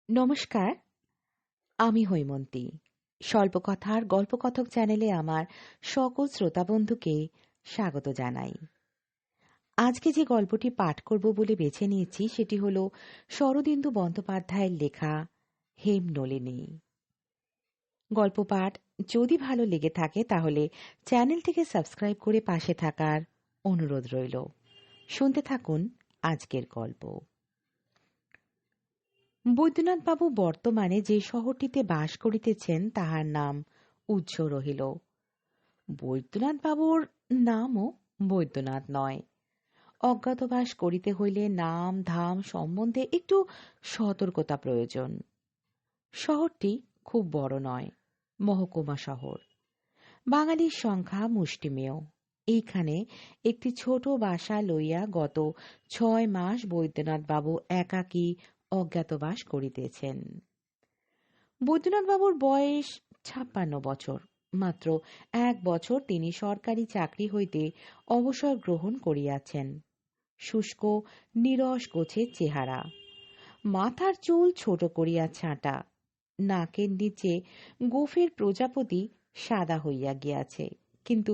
নমস্কার, আমি হৈমন্তী। স্বল্পকথার গল্পকথক চ্যানেলে আমার সকল শ্রোতা বন্ধুকে স্বাগত জানাই। আজকে যে গল্পটি পাঠ করব বলে বেছে নিয়েছি সেটি হল শরদিন্দু বন্দ্যোপাধ্যায়ের লেখা হেমনলিনী। গল্প পাঠ যদি ভালো লেগে থাকে তাহলে চ্যানেলটিকে সাবস্ক্রাইব করে পাশে থাকার অনুরোধ রইল। শুনতে থাকুন আজকের গল্প। বৈদ্যনাথবাবু বর্তমানে যে শহরটিতে বাস করিতেছেন তাহার নাম উজ্জ রহিল। বৈদ্যনাথবাবুর নামও বৈদ্যনাথ নয়। অজ্ঞাতবাস করিতে হইলে নাম ধাম সম্বন্ধে একটু সতর্কতা প্রয়োজন। শহরটি খুব বড় নয়, মহকুমা শহর। বাঙালির সংখ্যা মুষ্টিমেয়। এইখানে একটি ছোট বাসা লইয়া গত 6 মাস বৈদ্যনাথবাবু একাকী অজ্ঞাতবাস করিতেছেন। বৈদ্যনাথবাবুর বয়স 56 বছর। মাত্র 1 বছর তিনি সরকারি চাকরি হইতে অবসর গ্রহণ করিয়াছেন। শুষ্ক নিরস গোছের চেহারা, মাথার চুল ছোট করিয়া ছাঁটা, নাকের নিচে গোফের প্রজাপতি সাদা হইয়া গিয়াছে, কিন্তু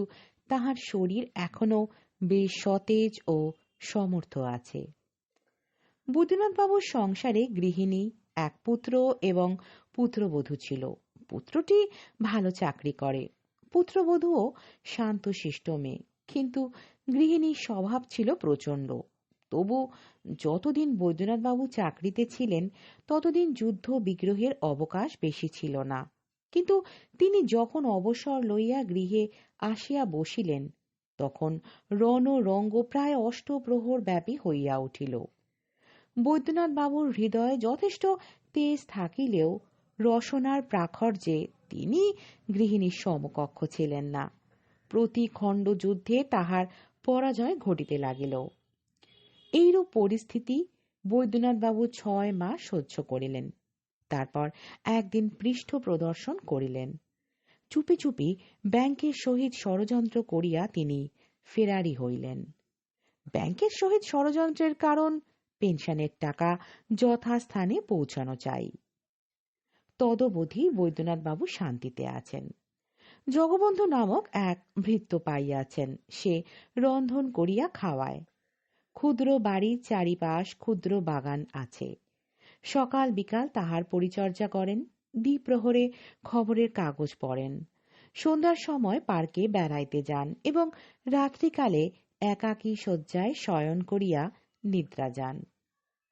তাহার শরীর এখনো বেশ সতেজ ও সমর্থ আছে। বৈদ্যনাথবাবুর সংসারে গৃহিণী, এক পুত্র এবং পুত্রবধূ ছিল। পুত্রটি ভালো চাকরি করে, পুত্রবধূও শান্তশিষ্ট মেয়ে, কিন্তু গৃহিণীর স্বভাব ছিল প্রচণ্ড। তবু যতদিন বৈদ্যনাথবাবু চাকরিতে ছিলেন ততদিন যুদ্ধ বিগ্রহের অবকাশ বেশি ছিল না। কিন্তু তিনি যখন অবসর লইয়া গৃহে আসিয়া বসিলেন তখন রণরঙ্গ প্রায় অষ্টপ্রহর ব্যাপী হইয়া উঠিল। বৈদ্যনাথবাবুর হৃদয়ে যথেষ্ট তেজ থাকিলেও রসনার প্রাখর্যে তিনি গৃহিণীর সমকক্ষ ছিলেন না। প্রতি খণ্ড যুদ্ধে তাহার পরাজয় ঘটিতে লাগিল। এইরূপ পরিস্থিতি বৈদ্যনাথবাবু 6 মাস সহ্য করিলেন। তারপর একদিন পৃষ্ঠ প্রদর্শন করিলেন। চুপি চুপি ব্যাংকের সহিত ষড়যন্ত্র করিয়া তিনি ফেরারি হইলেন। ব্যাংকের সহিত ষড়যন্ত্রের কারণ পেনশনের টাকা যথাস্থানে পৌঁছানো চাই। তদবধি বৈদ্যনাথবাবু শান্তিতে আছেন। জগবন্ধু নামক এক ভৃত্য পাইয়াছেন, সে রন্ধন করিয়া খাওয়ায়। ক্ষুদ্র বাড়ির চারিপাশ ক্ষুদ্র বাগান আছে। সকাল বিকাল তাহার পরিচর্যা করেন, দ্বিপ্রহরে খবরের কাগজ পড়েন, সন্ধ্যার সময় পার্কে বেড়াইতে যান এবং রাত্রিকালে একাকী শয্যায় শয়ন করিয়া নিদ্রা যান।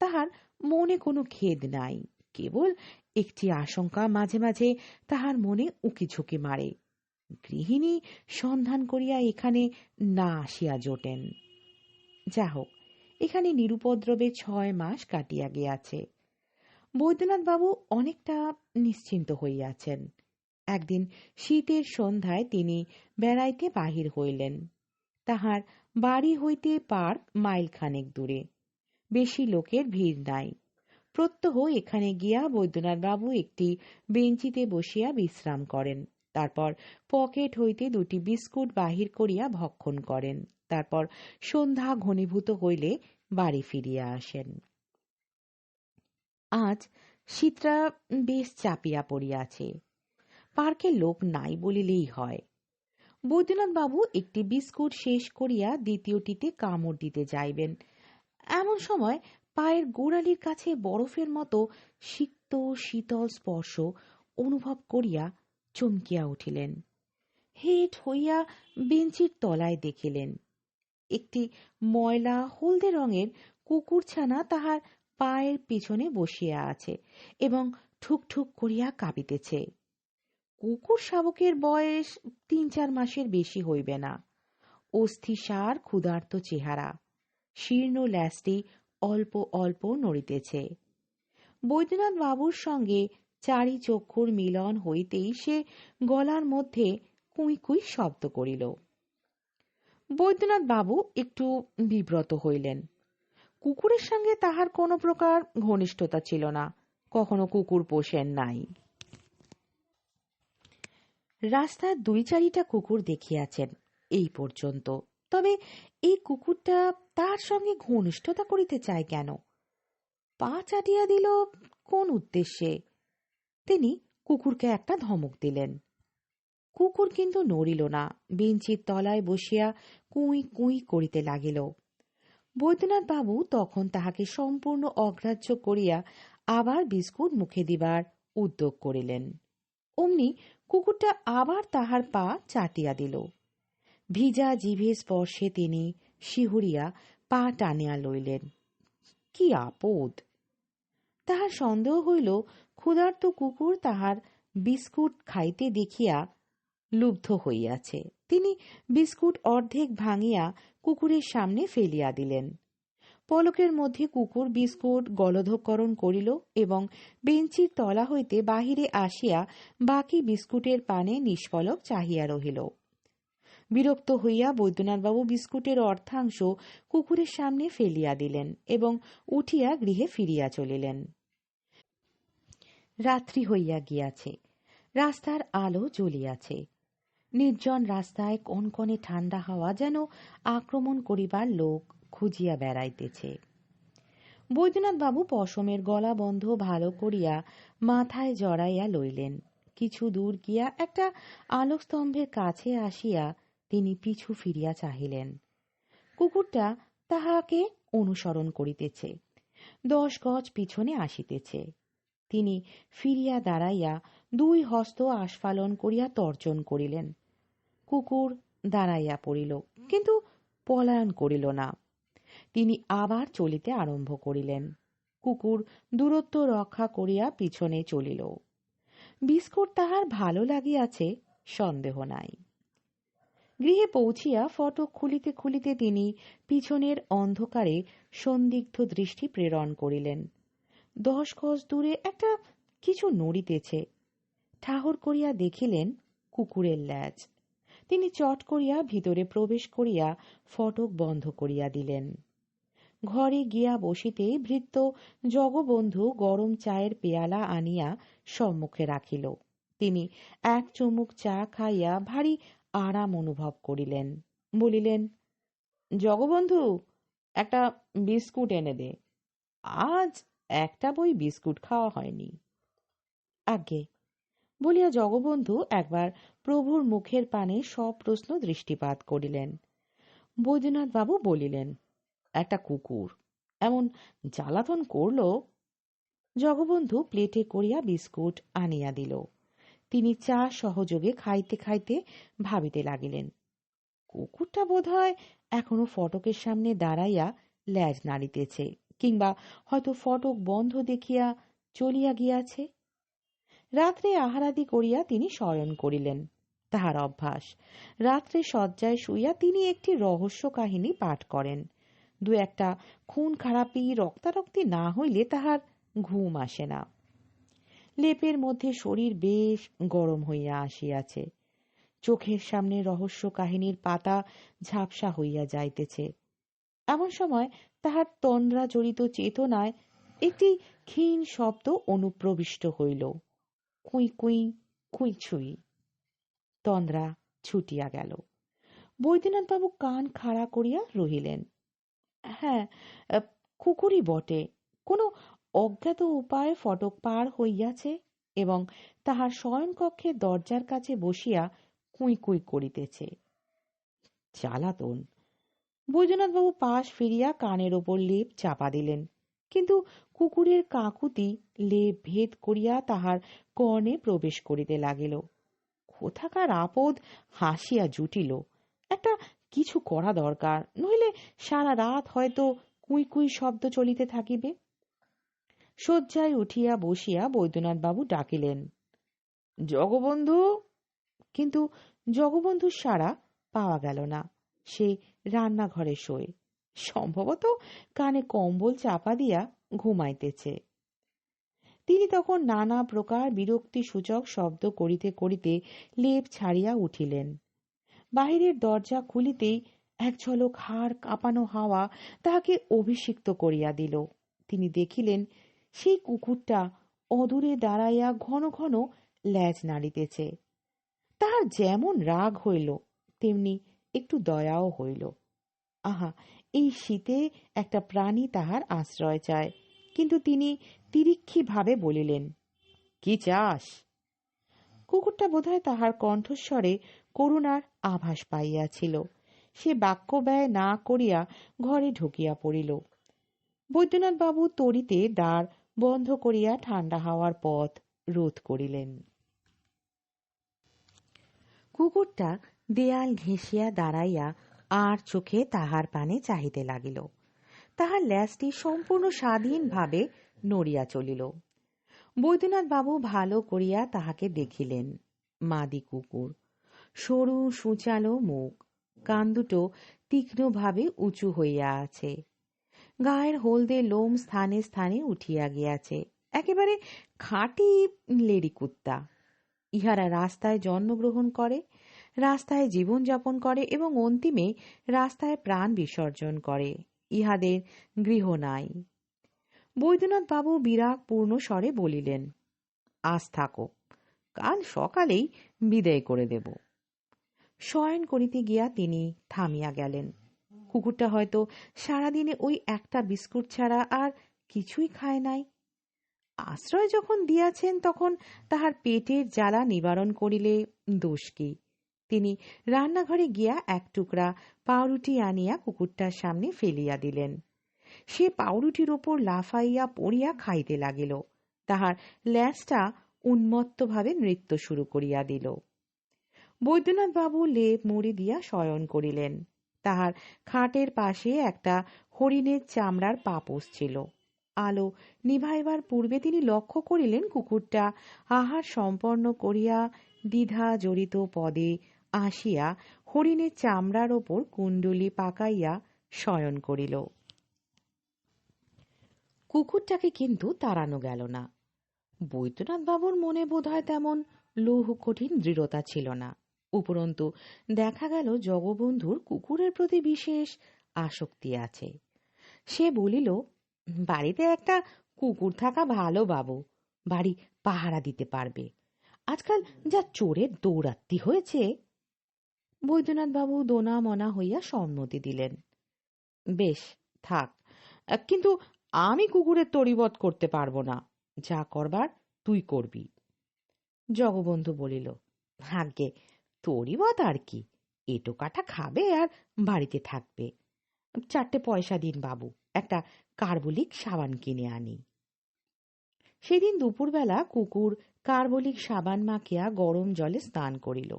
তাহার মনে কোনো খেদ নাই, কেবল একটি আশঙ্কা মাঝে মাঝে তাহার মনে উকিঝুঁকি মারে। গৃহিণী সন্ধান করিয়া এখানে না আসিয়া জোটেন। যা হোক, এখানে নিরুপদ্রবে 6 মাস কাটিয়া গিয়াছে। বৈদ্যনাথবাবু অনেকটা নিশ্চিন্ত হইয়াছেন। একদিন শীতের সন্ধ্যায় তিনি বেড়াইতে বাহির হইলেন। তাহার বাড়ি হইতে পার্ক মাইলখানেক দূরে। বেশি লোকের ভিড় নাই। প্রত্যহ এখানে গিয়া বৈদ্যনাথবাবু একটি বেঞ্চিতে বসিয়া বিশ্রাম করেন। তারপর পকেট হইতে 2টি বিস্কুট বাহির করিয়া ভক্ষণ করেন। তারপর সন্ধ্যা ঘনীভূত হইলে বাড়ি ফিরিয়া আসেন। আজ শীতটা বেশ চাপিয়া পড়িয়াছে। পার্কে লোক নাই বলিলেই হয়। বৈদ্যনাথবাবু একটি বিস্কুট শেষ করিয়া দ্বিতীয়টিতে কামড় দিতে যাইবেন, এমন সময় পায়ের গোড়ালির কাছে বরফের মতো সিক্ত শীতল স্পর্শ অনুভব করিয়া চমকিয়া উঠিলেন। হেঁট হইয়া বেঞ্চির তলায় দেখিলেন একটি ময়লা হলদে রঙের কুকুরছানা তাহার পায়ের পিছনে বসিয়া আছে এবং ঠুকঠুক করিয়া কাঁপিতেছে। কুকুর শাবকের বয়স 3-4 মাসের বেশি হইবে না। অস্থিসার ক্ষুধার্ত চেহারা, শীর্ণ ল্যাজটি অল্প অল্প নড়িতেছে। বৈদ্যনাথ বাবুর সঙ্গে চারি চক্ষুর মিলন হইতেই সে গলার মধ্যে কুই কুই শব্দ করিল। বৈদ্যনাথ বাবু একটু বিব্রত হইলেন। কুকুরের সঙ্গে তাহার কোনো প্রকার ঘনিষ্ঠতা ছিল না, কখনো কুকুর পোষেন নাই। রাস্তার 2-4টা কুকুর দেখিয়াছেন এই পর্যন্ত, তবে এই কুকুরটা তার সঙ্গে ঘনিষ্ঠতা করিতে চায় কেন? পা চাটিয়া দিল কোন উদ্দেশ্যে? তিনি কুকুরকে একটা ধমক দিলেন। কুকুর কিন্তু নড়িল না, বেঞ্চির তলায় বসিয়া কুই কুই করিতে লাগিল। বৈদ্যনাথ বাবু তখন তাহাকে সম্পূর্ণ অগ্রাহ্য করিয়া আবার বিস্কুট মুখে দিবার উদ্যোগ করিলেন। অমনি কুকুরটা আবার তাহার পা চাটিয়া দিল। ভিজা জিভে স্পর্শে তিনি শিহুরিয়া পা টানিয়া লইলেন। কি আপদ! তাহার সন্দেহ হইল ক্ষুধার্ত কুকুর তাহার বিস্কুট খাইতে দেখিয়া লুব্ধ হইয়াছে। তিনি বিস্কুট অর্ধেক ভাঙিয়া কুকুরের সামনে ফেলিয়া দিলেন। পলকের মধ্যে কুকুর বিস্কুট গলধকরণ করিল এবং বেঞ্চির তলা হইতে বাহিরে আসিয়া বাকি বিস্কুটের পানে নিষ্পলক চাহিয়া রহিল। বিরক্ত হইয়া বৈদ্যনাথবাবু বিস্কুটের অর্ধাংশ কুকুরের সামনে ফেলিয়া দিলেন এবং উঠিয়া গৃহে ফিরিয়া চলিলেন। রাত্রি হইয়া গিয়াছে, রাস্তার আলো জ্বলিয়াছে। নির্জন রাস্তায় কনকনে ঠান্ডা হাওয়া যেন আক্রমণ করিবার লোক খুঁজিয়া বেড়াইতেছে। বৈদ্যনাথবাবু পশমের গলা বন্ধ ভালো করিয়া মাথায় জড়াইয়া লইলেন। কিছু দূর গিয়া একটা আলোকস্তম্ভের কাছে আসিয়া তিনি পিছু ফিরিয়া চাহিলেন। কুকুরটা তাহাকে অনুসরণ করিতেছে, 10 গজ পিছনে আসিতেছে। তিনি ফিরিয়া দাঁড়াইয়া 2 হস্ত আস্ফালন করিয়া তর্জন করিলেন। কুকুর দাঁড়াইয়া পড়িল, কিন্তু পলায়ন করিল না। তিনি আবার চলিতে আরম্ভ করিলেন। কুকুর দূরত্ব রক্ষা করিয়া পিছনে চলিল। বিস্কুট তাহার ভালো লাগিয়াছে, সন্দেহ নাই। গৃহে পৌঁছিয়া ফটক খুলিতে খুলিতে তিনি পিছনের অন্ধকারে সন্দিগ্ধ দৃষ্টি প্রেরণ করিলেন। 10 গজ দূরে একটা কিছু নড়িতেছে। ঠাহর করিয়া দেখিলেন কুকুরের ল্যাজ। তিনি চট করিয়া ভিতরে প্রবেশ করিয়া ফটক বন্ধ করিয়া দিলেন। ঘরে গিয়া বসিতেই ভৃত্য জগবন্ধু গরম চায়ের পেয়ালা আনিয়া সম্মুখে রাখিল। তিনি এক চুমুক চা খাইয়া ভারী আরাম অনুভব করিলেন। বলিলেন, জগবন্ধু, একটা বিস্কুট এনে দে। আজ একটা বই বিস্কুট খাওয়া হয়নি। আজ্ঞে, বলিয়া জগবন্ধু একবার প্রভুর মুখের পানে সপ্রশ্ন দৃষ্টিপাত করিলেন। বৈদ্যনাথ বাবু বলিলেন, একটা কুকুর এমন জ্বালাতন করল। জগবন্ধু প্লেটে করিয়া বিস্কুট আনিয়া দিল। তিনি চা সহযোগে খাইতে খাইতে ভাবিতে লাগিলেন, কুকুরটা বোধহয় এখনো ফটকের সামনে দাঁড়াইয়া ল্যাজ নাড়িতেছে, কিংবা হয়তো ফটক বন্ধ দেখিয়া চলিয়া গিয়াছে। রাত্রে আহারাদি করিয়া তিনি শয়ন করিলেন। তাহার অভ্যাস। রাত্রে শয্যায় শুইয়া তিনি একটি রহস্য কাহিনী পাঠ করেন। 2-একটা খুন খারাপি রক্তারক্তি না হইলে তাহার ঘুম আসে না। লেপের মধ্যে শরীর বেশ গরম হইয়া আসিয়াছে। চোখের সামনে রহস্য কাহিনীর পাতা ঝাপসা হইয়া যাইতেছে। এমন সময় তাহার তন্দ্রা জড়িত চেতনায় একটি ক্ষীণ শব্দ অনুপ্রবিষ্ট হইল। কুই কুই কুই ছুই। তন্দ্রা ছুটিয়া গেল। বৈদ্যনাথবাবু কান খাড়া করিয়া রহিলেন। হ্যাঁ, কুকুরই বটে। কোনো অজ্ঞাত উপায়ে ফটক পার হইয়াছে এবং তাহার শয়নকক্ষের দরজার কাছে বসিয়া কুই কুই করিতেছে। জ্বালাতন! বৈদ্যনাথবাবু পাশ ফিরিয়া কানের ওপর লেপ চাপা দিলেন, কিন্তু কুকুরের কাকুতি লেপ ভেদ করিয়া তাহার কর্ণে প্রবেশ করিতে লাগিল। কোথাকার আপদ হাসিয়া জুটিল। একটা কিছু করা দরকার, নইলে সারা রাত হয়তো কুই কুই শব্দ চলিতে থাকিবে। শয্যায় উঠিয়া বসিয়া বৈদ্যনাথবাবু ডাকিলেন, জগবন্ধু! কিন্তু জগবন্ধুর সাড়া পাওয়া গেল না। সে রান্নাঘরে শোয়, সম্ভবত কানে কম্বল চাপা দিয়া ঘুমাইতেছে। তিনি তখন নানা প্রকার বিরক্তি সূচক শব্দ করিতে করিতে লেপ ছাড়িয়া উঠিলেন। বাহিরের দরজা খুলিতেই এক ঝলক হাড় কাঁপানো হাওয়া তাহাকে অভিষিক্ত করিয়া দিল। তিনি দেখিলেন সেই কুকুরটা অদূরে দাঁড়াইয়া ঘন ঘন ল্যাজ নাড়িতেছে। তাহার যেমন রাগ হইল, তেমনি একটু দয়াও হইল। আহা, এই শীতে একটা প্রাণী তাহার আশ্রয় চায়, কিন্তু তিনি তিরিক্ষিভাবে বলিলেন, কি চাস? কুকুরটা বোধহয় তাহার কণ্ঠস্বরে করুণার আভাস পাইয়াছিল। সে বাক্য ব্যয় না করিয়া ঘরে ঢুকিয়া পড়িল। বৈদ্যনাথ বাবু তড়িতে দ্বার বন্ধ করিয়া ঠান্ডা হাওয়ার পথ রোধ করিলেন। কুকুরটা দেয়াল ঘেঁষিয়া দাঁড়াইয়া আর চোখে তাহার পানে চাহিতে লাগিল। তাহার ল্যাজটি সম্পূর্ণ স্বাধীনভাবে নড়িয়া চলিল। বৈদ্যনাথ বাবু ভালো করিয়া তাহাকে দেখিলেন। মাদি কুকুর, সরু সূচালো মুখ, কান দুটো তীক্ষ্ণভাবে উঁচু হইয়া আছে, গায়ের হলদে লোম স্থানে স্থানে উঠিয়া গিয়াছে, একেবারে খাঁটি লেডি কুত্তা। ইহারা রাস্তায় জন্মগ্রহণ করে, রাস্তায় জীবনযাপন করে এবং অন্তিমে রাস্তায় প্রাণ বিসর্জন করে। ইহাদের গৃহ নাই। বৈদ্যনাথ বাবু বিরাগপূর্ণ স্বরে বলিলেন, আজ থাকো, কাল সকালেই বিদায় করে দেব। শয়ন করিতে গিয়া তিনি থামিয়া গেলেন। কুকুরটা হয়তো সারাদিনে ওই একটা বিস্কুট ছাড়া আর কিছুই খায় নাই। আশ্রয় যখন দিয়াছেন তখন তাহার পেটের জ্বালা নিবারণ করিলে দোষ কি? তিনি রান্নাঘরে গিয়া এক টুকরা পাউরুটি আনিয়া কুকুরটার সামনে ফেলিয়া দিলেন। সে পাউরুটির ওপর লাফাইয়া পড়িয়া খাইতে লাগিল। তাহার ল্যাজটা উন্মত্তভাবে নৃত্য শুরু করিয়া দিল। বৈদ্যনাথ বাবু লেপ মুড়ি দিয়া শয়ন করিলেন। তাহার খাটের পাশে একটা হরিণের চামড়ার পাপোশ ছিল। আলো নিভাইবার পূর্বে তিনি লক্ষ্য করিলেন কুকুরটা আহার সম্পন্ন করিয়া দ্বিধা জড়িত পদে আসিয়া হরিণের চামড়ার ওপর কুণ্ডলি পাকাইয়া শয়ন করিল। কুকুরটাকে কিন্তু তাড়ানো গেল না। বৈদ্যনাথ বাবুর মনে বোধহয় তেমন লৌহ কঠিন দৃঢ়তা ছিল না। উপরন্তু দেখা গেল জগবন্ধুর কুকুরের প্রতি বিশেষ আসক্তি আছে। সে বলিল, বাড়িতে একটা কুকুর থাকা ভালো বাবু, বাড়ি পাহারা দিতে পারবে। আজকাল যা চোরের দৌরাত্মি হয়েছে। বৈদ্যনাথ বাবু দোনা মনা হইয়া সম্মতি দিলেন। বেশ, থাক, কিন্তু আমি কুকুরের তরিবধ করতে পারবো না। যা করবার তুই করবি। জগবন্ধু বলিল, আজ্ঞে, তরিবধ আর কি, এটো কাটা খাবে আর বাড়িতে থাকবে। 4টে পয়সা দিন বাবু, একটা কার্বলিক সাবান কিনে আনি। সেদিন দুপুরবেলা কুকুর কার্বলিক সাবান মাখিয়া গরম জলে স্নান করিল।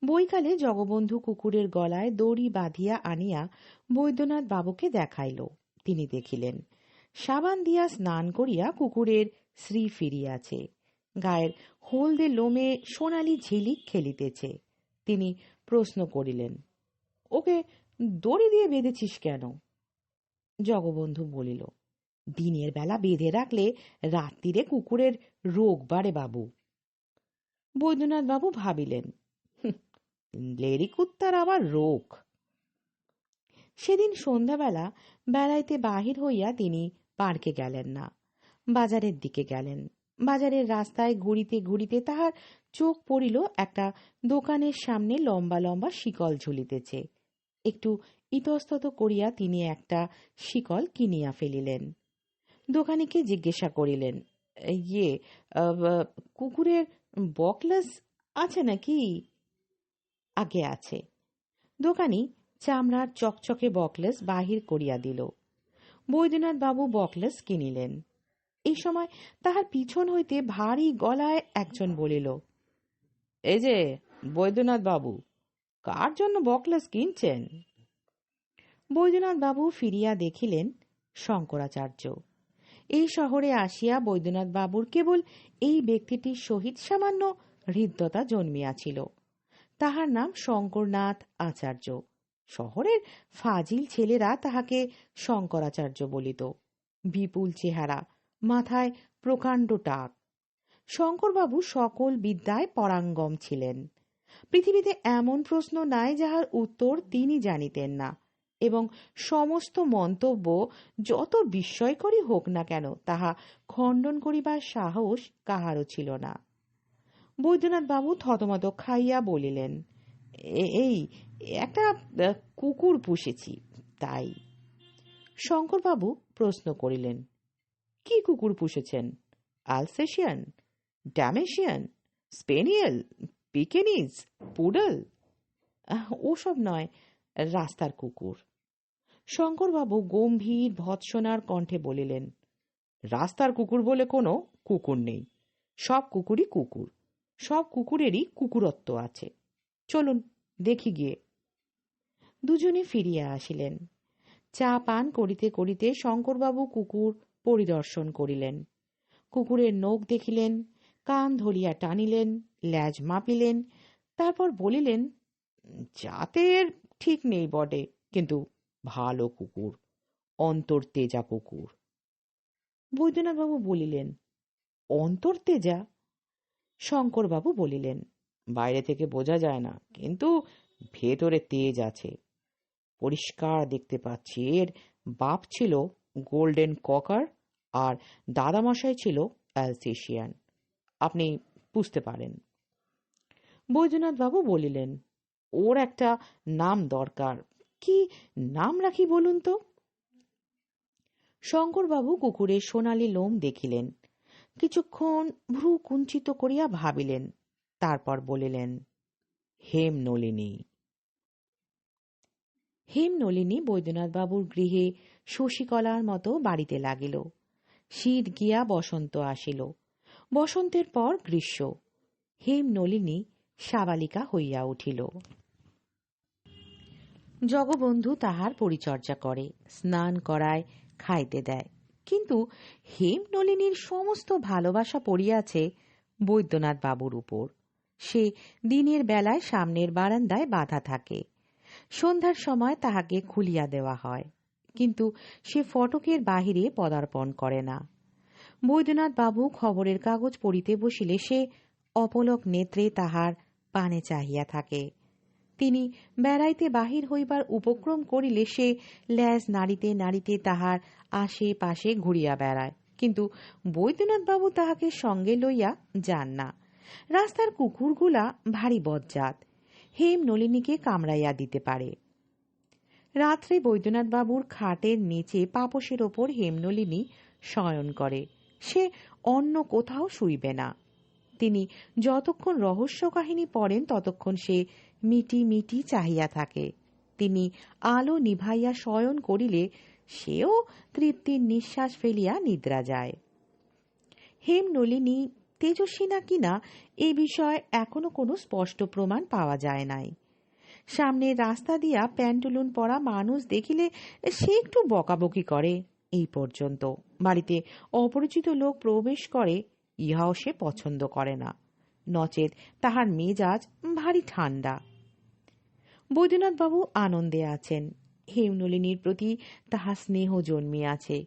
বৈকালে জগবন্ধু কুকুরের গলায় দড়ি বাঁধিয়া আনিয়া বৈদ্যনাথ বাবুকে দেখাইল। তিনি দেখিলেন সাবান দিয়া স্নান করিয়া কুকুরের শ্রী ফিরিয়াছে, গায়ের হলদে লোমে সোনালি ঝিলিক খেলিতেছে। তিনি প্রশ্ন করিলেন, ওকে দড়ি দিয়ে বেঁধেছিস কেন? জগবন্ধু বলিল, দিনের বেলা বেঁধে রাখলে রাত্রিরে কুকুরের রোগ বাড়ে বাবু। বৈদ্যনাথ বাবু ভাবিলেন, লেরি কুত্তার আবার রোগ। সেদিন সন্ধ্যাবেলা বেলাইতে বাহির হইয়া তিনি পার্কে গেলেন না, বাজারের দিকে গেলেন। বাজারের রাস্তায় ঘুরিতে ঘুরিতে তাহার চোখ পড়িল একটা দোকানের সামনে লম্বা লম্বা শিকল ঝুলিতেছে। একটু ইতস্তত করিয়া তিনি একটা শিকল কিনিয়া ফেলিলেন। দোকানিকে জিজ্ঞাসা করিলেন, ইয়ে, কুকুরের বকলেস আছে নাকি? আগে আছে। দোকানি চামড়ার চকচকে বকলেস বাহির করিয়া দিল। বৈদ্যনাথ বাবু বকলেস কিনিলেন। এই সময় তাহার পিছন হইতে ভারী গলায় একজন বলিল, এই যে বৈদ্যনাথ বাবু, কার জন্য বকলেস কিনছেন? বৈদ্যনাথ বাবু ফিরিয়া দেখিলেন শঙ্করাচার্য। এই শহরে আসিয়া বৈদ্যনাথ বাবুর কেবল এই ব্যক্তিটির সহিত সামান্য হৃদ্যতা জন্মিয়াছিল। তাহার নাম শঙ্করনাথ আচার্য। শহরের ফাজিল ছেলেরা তাহাকে শঙ্করাচার্য বলিত। বিপুল চেহারা, মাথায় প্রকাণ্ড টাক। শঙ্করবাবু সকল বিদ্যায় পারঙ্গম ছিলেন। পৃথিবীতে এমন প্রশ্ন নাই যাহার উত্তর তিনি জানিতেন না, এবং সমস্ত মন্তব্য যত বিস্ময়করই হোক না কেন তাহা খণ্ডন করিবার সাহস কাহারও ছিল না। বৈদ্যনাথ বাবু থতমত খাইয়া বলিলেন, এই একটা কুকুর পুষেছি তাই। শঙ্করবাবু প্রশ্ন করিলেন, কি কুকুর পুষেছেন? আলসেশিয়ান, ড্যামেশিয়ান, স্পেনিয়েল, পিকেনিজ, পুডল? ওসব নয়, রাস্তার কুকুর। শঙ্করবাবু গম্ভীর ভৎসনার কণ্ঠে বলিলেন, রাস্তার কুকুর বলে কোনো কুকুর নেই। সব কুকুরই কুকুর, সব কুকুরেরই কুকুরত্ব আছে। চলুন দেখি গিয়ে। দুজনে ফিরিয়া আসিলেন। চা পান করিতে করিতে শঙ্করবাবু কুকুর পরিদর্শন করিলেন। কুকুরের নখ দেখিলেন, কান ধরিয়া টানিলেন, ল্যাজ মাপিলেন, তারপর বলিলেন, জাতের ঠিক নেই বটে, কিন্তু ভালো কুকুর, অন্তর্তেজা কুকুর। বৈদ্যনাথবাবু বলিলেন, অন্তর্তেজা? শঙ্করবাবু বলিলেন, বাইরে থেকে বোঝা যায় না, কিন্তু ভেতরে তেজ আছে। পরিষ্কার দেখতে পাচ্ছি এর বাপ ছিল গোল্ডেন ককার আর দাদামশাই ছিল অ্যালসেশিয়ান। আপনি বুঝতে পারেন। বৈদ্যনাথবাবু বলিলেন, ওর একটা নাম দরকার। কি নাম রাখি বলুন তো? শঙ্করবাবু কুকুরের সোনালি লোম দেখিলেন, কিছুক্ষণ ভ্রু কুঞ্চিত করিয়া ভাবিলেন, তারপর বলিলেন, হেমনলিনী। হেমনলিনী বৈদ্যনাথবাবুর গৃহে শশীকলার মতো বাড়িতে লাগিল। শীত গিয়া বসন্ত আসিল, বসন্তের পর গ্রীষ্ম। হেমনলিনী সাবালিকা হইয়া উঠিল। জগবন্ধু তাহার পরিচর্যা করে, স্নান করায়, খাইতে দেয়, কিন্তু হেমনলিনীর সমস্ত ভালোবাসা পড়িয়াছে বৈদ্যনাথ বাবুর উপর। সে দিনের বেলায় সামনের বারান্দায় বাঁধা থাকে, সন্ধ্যার সময় তাহাকে খুলিয়া দেওয়া হয়, কিন্তু সে ফটকের বাহিরে পদার্পণ করে না। বৈদ্যনাথ বাবু খবরের কাগজ পড়িতে বসিলে সে অপলক নেত্রে তাহার পানে চাহিয়া থাকে। তিনি বেড়াইতে বাহির হইবার উপক্রম করিলে সে ল্যাজ নাড়িতে নাড়িতে তাহার আশেপাশে ঘুরিয়া বেড়ায়, কিন্তু বৈদ্যনাথবাবু তাহাকে সঙ্গে লইয়া যান না। রাস্তার কুকুরগুলা ভারী বজ্জাত, হেমনলিনীকে কামড়াইয়া দিতে পারে। রাত্রে বৈদ্যনাথবাবুর খাটের নিচে পাপোশের ওপর হেমনলিনী শয়ন করে, সে অন্য কোথাও শুইবে না। তিনি যতক্ষণ রহস্য কাহিনী পড়েন ততক্ষণ সে মিটি মিটি চাহিয়া থাকে। তিনি আলো নিভাইয়া শয়ন করিলে সেও তৃপ্তির নিঃশ্বাস ফেলিয়া নিদ্রা যায়। হেমনলিনী তেজস্বী না কিনা এ বিষয়ে এখনো কোনো স্পষ্ট প্রমাণ পাওয়া যায় নাই। সামনের রাস্তা দিয়া প্যান্টুলুন পরা মানুষ দেখিলে সে একটু বকাবকি করে, এই পর্যন্ত। বাড়িতে অপরিচিত লোক প্রবেশ করে, ইহাও সে পছন্দ করে না, নচেত তাহার মেজাজ ভারী ঠান্ডা। বৈদ্যনাথবাবু আনন্দে আছেন, হেমনলিনীর প্রতি তাহার স্নেহ জন্মিয়াছে।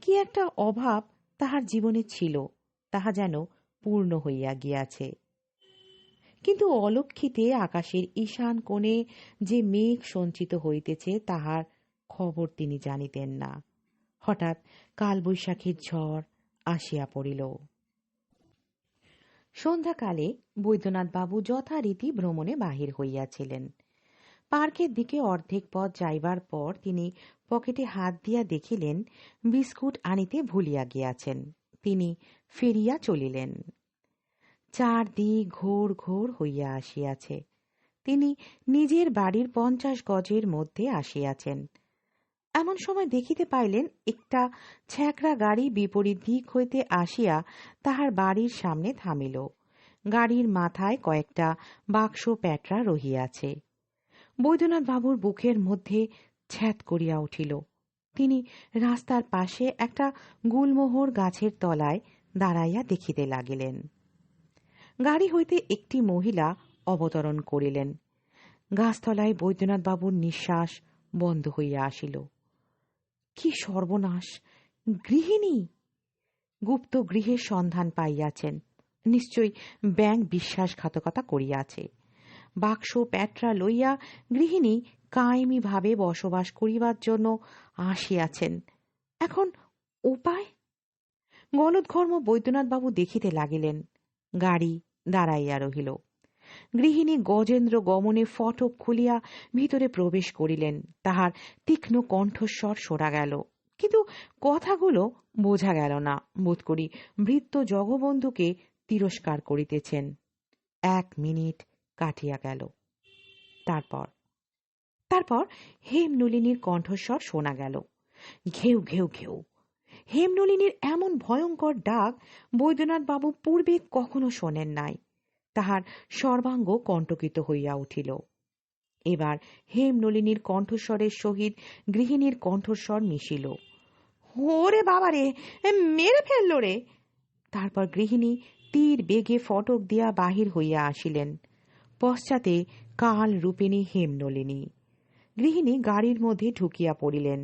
কি একটা অভাব তাহার জীবনে ছিল, তাহা যেন পূর্ণ হইয়া গিয়াছে। কিন্তু অলক্ষিতে আকাশের ঈশান কোণে যে মেঘ সঞ্চিত হইতেছে তাহার খবর তিনি জানিতেন না। হঠাৎ কালবৈশাখীর ঝড় আসিয়া পড়িল। সন্ধ্যাকালে বৈদ্যনাথবাবু যথারীতি ভ্রমণে বাহির হইয়াছিলেন। পার্কের দিকে অর্ধেক পথ যাইবার পর তিনি পকেটে হাত দিয়া দেখিলেন বিস্কুট আনিতে ভুলিয়া গিয়াছেন। তিনি ফিরিয়া চলিলেন। চারদিক ঘোর ঘোর হইয়া আসিয়াছে। তিনি নিজের বাড়ির 50 গজের মধ্যে আসিয়াছেন। এমন সময় দেখিতে পাইলেন একটা ছ্যাঁকড়া গাড়ি বিপরীত দিক হইতে আসিয়া তাহার বাড়ির সামনে থামিল। গাড়ির মাথায় কয়েকটা বাক্স প্যাটরা রহিয়াছে। বৈদ্যনাথ বাবুর বুকের মধ্যে ছ্যাঁত করিয়া উঠিল। তিনি রাস্তার পাশে একটা গুলমোহর গাছের তলায় দাঁড়াইয়া দেখিতে লাগিলেন। গাড়ি হইতে একটি মহিলা অবতরণ করিলেন। গাছতলায় বৈদ্যনাথ বাবুর নিঃশ্বাস বন্ধ হইয়া আসিল। কি সর্বনাশ! গৃহিণী! গুপ্ত গৃহের সন্ধান পাইয়াছেন, নিশ্চয়ই ব্যাংক বিশ্বাসঘাতকতা করিয়াছে। বাক্স প্যাটরা লইয়া গৃহিণী কায়েমি ভাবে বসবাস করিবার জন্য আসিয়াছেন। এখন উপায়? গলদঘর্ম বৈদ্যনাথবাবু দেখিতে লাগিলেন। গাড়ি দাঁড়াইয়া রহিল। গৃহিণী গজেন্দ্র গমনে ফটক খুলিয়া ভিতরে প্রবেশ করিলেন। তাহার তীক্ষ্ণ কণ্ঠস্বর শোনা গেল, কিন্তু কথাগুলো বোঝা গেল না। বোধ করি ভৃত্য জগবন্ধুকে তিরস্কার করিতেছেন। 1 মিনিট কাটিয়া গেল। তারপর তারপর হেমনলিনীর কণ্ঠস্বর শোনা গেল, ঘেউ ঘেউ ঘেউ। হেমনলিনীর এমন ভয়ঙ্কর ডাক বৈদ্যনাথ বাবু পূর্বে কখনো শোনেন নাই। তাহার সর্বাঙ্গ কণ্টকিত হইয়া উঠিল। এবার হেমনলিনীর কণ্ঠস্বরের সহিত গৃহিণীর কণ্ঠস্বর মিশিল। ওরে বাবারে, মেরে ফেলল রে! তারপর গৃহিণী তীর বেগে ফটক দিয়া বাহির হইয়া আসিলেন। পশ্চাতে কাল রূপিণী হেমনলিনী। গৃহিণী গাড়ির মধ্যে ঢুকিয়া পড়িলেন।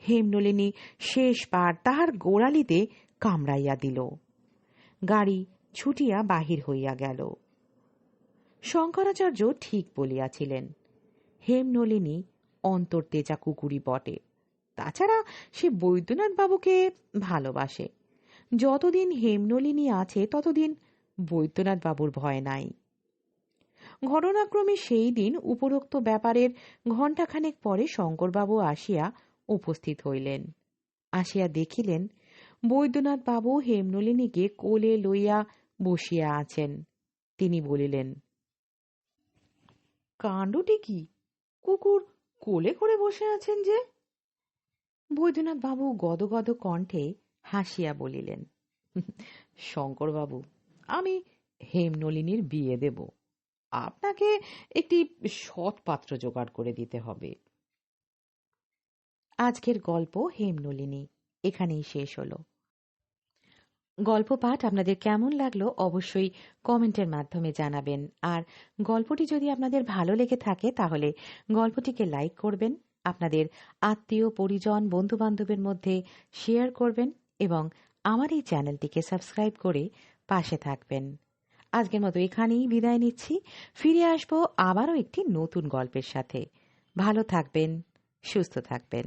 হেমনলিনী শেষ বার তাহার গোড়ালিতে কামড়াইয়া দিল। গাড়ি ছুটিয়া বাহির হইয়া গেল। শঙ্করাচার্য ঠিক বলিয়াছিলেন, হেমনলিনী অন্তর্তেজা কুকুরি বটে। তাছাড়া সে বৈদ্যনাথ বাবুকে ভালোবাসে। যতদিন হেমনলিনী আছে ততদিন বৈদ্যনাথ বাবুর ভয় নাই। ঘটনাক্রমে সেই দিন উপরোক্ত ব্যাপারের ঘণ্টাখানেক পরে শঙ্করবাবু আসিয়া উপস্থিত হইলেন। আসিয়া দেখিলেন বৈদ্যনাথ বাবু হেমনলিনীকে কোলে লইয়া বসিয়া আছেন। তিনি বলিলেন, কাণ্ডটি কি? কুকুর কোলে করে বসে আছেন যে? বৈদ্যনাথ বাবু গদগদ কণ্ঠে হাসিয়া বলিলেন, শঙ্করবাবু, আমি হেমনলিনীর বিয়ে দেব। আপনাকে একটি সৎ পাত্র জোগাড় করে দিতে হবে। আজকের গল্প হেমনলিনী এখানেই শেষ হলো। গল্প পাঠ আপনাদের কেমন লাগলো অবশ্যই কমেন্টের মাধ্যমে জানাবেন। আর গল্পটি যদি আপনাদের ভালো লেগে থাকে তাহলে গল্পটিকে লাইক করবেন, আপনাদের আত্মীয় পরিজন বন্ধু বান্ধবের মধ্যে শেয়ার করবেন এবং আমার এই চ্যানেলটিকে সাবস্ক্রাইব করে পাশে থাকবেন। আজকের মতো এখানেই বিদায় নিচ্ছি। ফিরে আসবো আবারও একটি নতুন গল্পের সাথে। ভালো থাকবেন, সুস্থ থাকবেন।